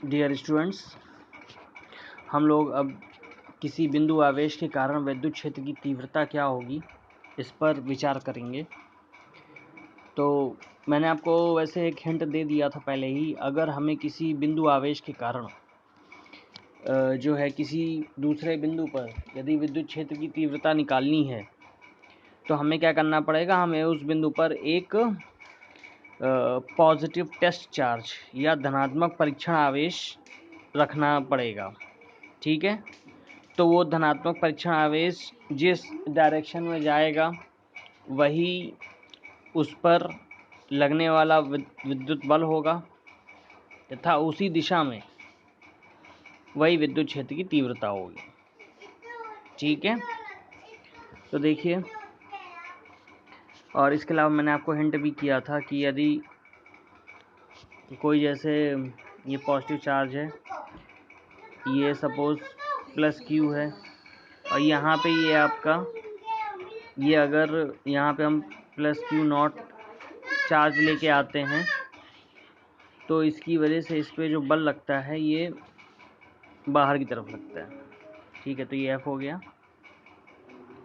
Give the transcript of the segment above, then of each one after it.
Dear students, हम लोग अब किसी बिंदु आवेश के कारण विद्युत क्षेत्र की तीव्रता क्या होगी इस पर विचार करेंगे। तो मैंने आपको वैसे एक हिंट दे दिया था पहले ही। अगर हमें किसी बिंदु आवेश के कारण जो है किसी दूसरे बिंदु पर यदि विद्युत क्षेत्र की तीव्रता निकालनी है तो हमें क्या करना पड़ेगा, हमें उस बिंदु पर एक पॉजिटिव टेस्ट चार्ज या धनात्मक परीक्षण आवेश रखना पड़ेगा। ठीक है, तो वो धनात्मक परीक्षण आवेश जिस डायरेक्शन में जाएगा वही उस पर लगने वाला विद्युत बल होगा तथा उसी दिशा में वही विद्युत क्षेत्र की तीव्रता होगी। ठीक है, तो देखिए, और इसके अलावा मैंने आपको हिंट भी किया था कि यदि कोई जैसे ये पॉजिटिव चार्ज है, ये सपोज प्लस क्यू है, और यहाँ पे ये आपका ये अगर यहाँ पे हम प्लस क्यू नॉट चार्ज लेके आते हैं तो इसकी वजह से इस पर जो बल लगता है ये बाहर की तरफ लगता है। ठीक है, तो ये F हो गया।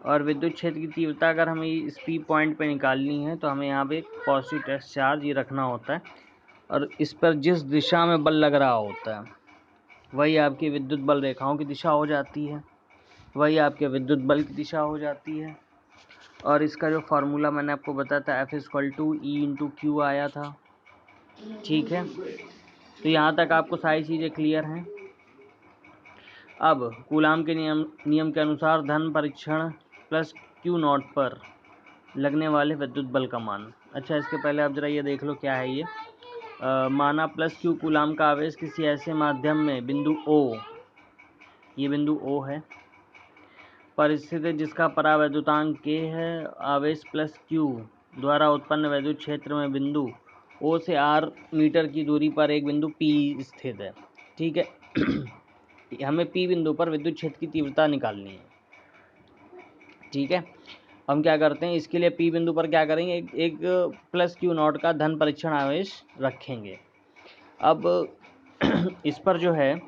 और विद्युत क्षेत्र की तीव्रता अगर हमें इस P पॉइंट पे निकालनी है तो हमें यहाँ पे एक पॉजिटिव टेस्ट चार्ज ये रखना होता है, और इस पर जिस दिशा में बल लग रहा होता है वही आपकी विद्युत बल रेखाओं की दिशा हो जाती है, वही आपके विद्युत बल की दिशा हो जाती है। और इसका जो फार्मूला मैंने आपको बताया था F=E/Q आया था। ठीक है, तो यहाँ तक आपको सारी चीज़ें क्लियर हैं। अब कूलाम के नियम के अनुसार धन परीक्षण प्लस क्यू नॉट पर लगने वाले विद्युत बल का मान। अच्छा, इसके पहले आप जरा ये देख लो क्या है ये। माना प्लस क्यू कूलाम का आवेश किसी ऐसे माध्यम में बिंदु O, ये बिंदु O है, पर स्थित है जिसका परावैद्युतांक K है। आवेश प्लस क्यू द्वारा उत्पन्न वैद्युत क्षेत्र में बिंदु O से R मीटर की दूरी पर एक बिंदु P स्थित है। ठीक है, हमें P बिंदु पर विद्युत क्षेत्र की तीव्रता निकालनी है। ठीक है, हम क्या करते हैं, इसके लिए P बिंदु पर क्या करेंगे, एक प्लस क्यू नॉट का धन परीक्षण आवेश रखेंगे। अब इस पर जो है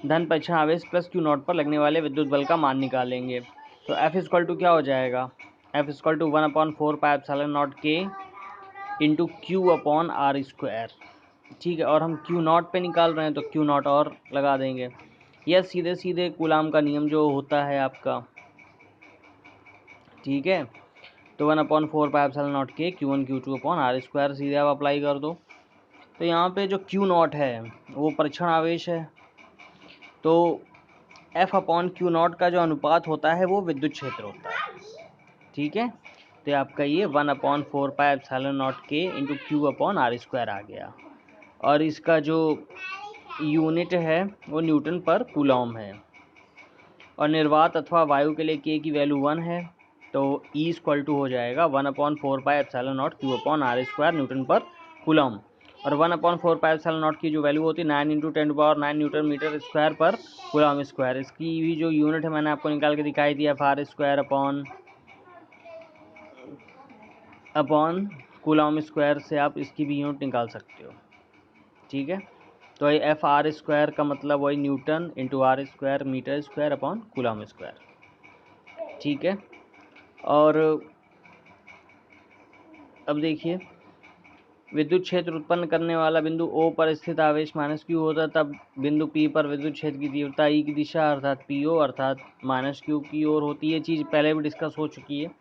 धन परीक्षण आवेश प्लस क्यू नॉट पर लगने वाले विद्युत बल का मान निकालेंगे। तो F क्या हो जाएगा, F=1/4πε0K इंटू Q/R²। ठीक है, और हम Q नॉट पे निकाल रहे हैं तो Q नॉट और लगा देंगे। यह सीधे सीधे कूलाम का नियम जो होता है आपका। ठीक है, तो 1/4πε0K Q1 Q2/R² सीधे आप अप्लाई कर दो। तो यहाँ पे जो Q नॉट है वो परीक्षण आवेश है, तो F/Q नॉट का जो अनुपात होता है वो विद्युत क्षेत्र होता है। ठीक है, तो आपका ये 1/4πε0K इंटू Q/R² आ गया। और इसका जो यूनिट है वो न्यूटन पर कूलॉम है, और निर्वात अथवा वायु के लिए K की वैल्यू 1 है, तो E हो जाएगा 1/4πε0 Q/R² न्यूटन पर कूलॉम। और 1/4πε0 की जो वैल्यू होती है 9 × 10⁹ न्यूटन मीटर स्क्वायर पर कूलॉम स्क्वायर। इसकी भी जो यूनिट है मैंने आपको निकाल के दिखाई दिया, Fr² अपॉन कूलॉम स्क्वायर से आप इसकी भी यूनिट निकाल सकते हो। ठीक है, तो ये Fr² का मतलब वही Newton into R² metre square upon coulomb square. ठीक है, और अब देखिए, विद्युत क्षेत्र उत्पन्न करने वाला बिंदु O पर स्थित आवेश -Q होता है, तब बिंदु P पर विद्युत क्षेत्र की तीव्रता E की दिशा अर्थात PO अर्थात -Q की ओर होती है। ये चीज़ पहले भी डिस्कस हो चुकी है।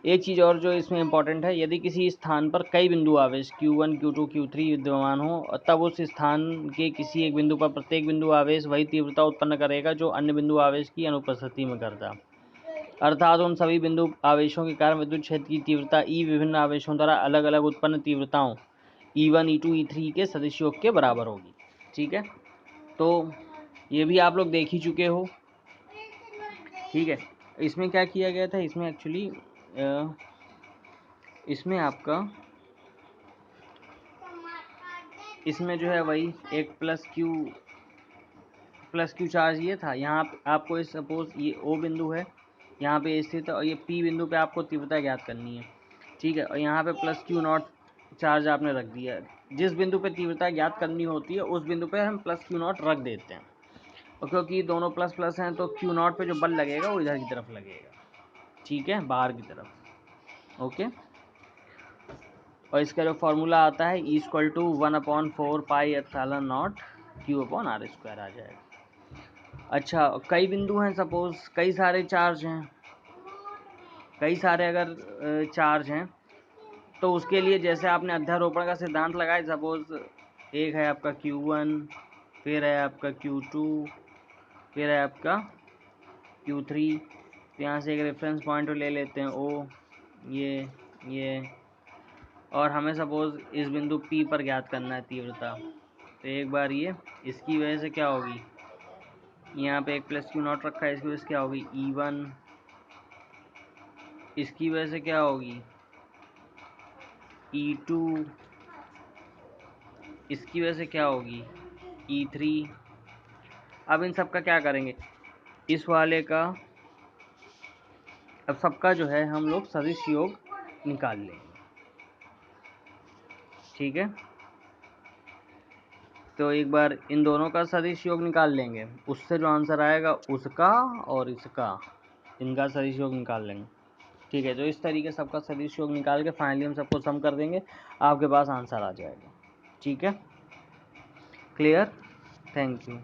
एक चीज़ और जो इसमें इम्पॉर्टेंट है, यदि किसी स्थान पर कई बिंदु आवेश Q1 Q2 Q3 विद्यमान हो, तब उस स्थान के किसी एक बिंदु पर प्रत्येक बिंदु आवेश वही तीव्रता उत्पन्न करेगा जो अन्य बिंदु आवेश की अनुपस्थिति में करता। अर्थात उन सभी बिंदु आवेशों के कारण विद्युत क्षेत्र की तीव्रता E विभिन्न आवेशों द्वारा अलग अलग उत्पन्न तीव्रताओं E1 E2 E3 के सदिश योग के बराबर होगी। ठीक है, तो ये भी आप लोग देख ही चुके हो। ठीक है, इसमें क्या किया गया था, इसमें एक्चुअली इसमें आपका इसमें जो है वही एक प्लस क्यू चार्ज ये था। यहाँ आपको इस सपोज ये O बिंदु है यहाँ पे स्थित है, और ये P बिंदु पे आपको तीव्रता ज्ञात करनी है। ठीक है, और यहाँ पे प्लस क्यू नॉट चार्ज आपने रख दिया है। जिस बिंदु पे तीव्रता ज्ञात करनी होती है उस बिंदु पे हम प्लस क्यू नॉट रख देते हैं, और क्योंकि दोनों प्लस प्लस हैं तो क्यू नॉट पे जो बल लगेगा वो इधर की तरफ लगेगा, ठीक है, बाहर की तरफ। ओके, और इसका जो फॉर्मूला आता है E = 1/4 pi epsilon not Q/r² आ जाएगा। अच्छा, कई बिंदु हैं, सपोज कई सारे चार्ज हैं, कई सारे अगर चार्ज हैं तो उसके लिए जैसे आपने अध्यारोपण का सिद्धांत लगाया, सपोज एक है आपका Q1, फिर है आपका Q2, फिर है आपका Q3, तो यहाँ से एक रेफरेंस पॉइंट ले लेते हैं O, ये, और हमें सपोज इस बिंदु P पर ज्ञात करना है तीव्रता। तो एक बार ये इसकी वजह से क्या होगी, यहाँ पे एक प्लस क्यू नॉट रखा है, इसकी वजह से क्या होगी E1, इसकी वजह से क्या होगी E2, इसकी वजह से क्या होगी E3। अब इन सब का क्या करेंगे, इस वाले का, अब सबका जो है हम लोग सदिश योग निकाल लेंगे, ठीक है। तो एक बार इन दोनों का सदिश योग निकाल लेंगे, उससे जो आंसर आएगा उसका और इसका, इनका सदिश योग निकाल लेंगे, ठीक है। तो इस तरीके सबका सदिश योग निकाल के फाइनली हम सबको सम कर देंगे, आपके पास आंसर आ जाएगा, ठीक है। Clear, thank you.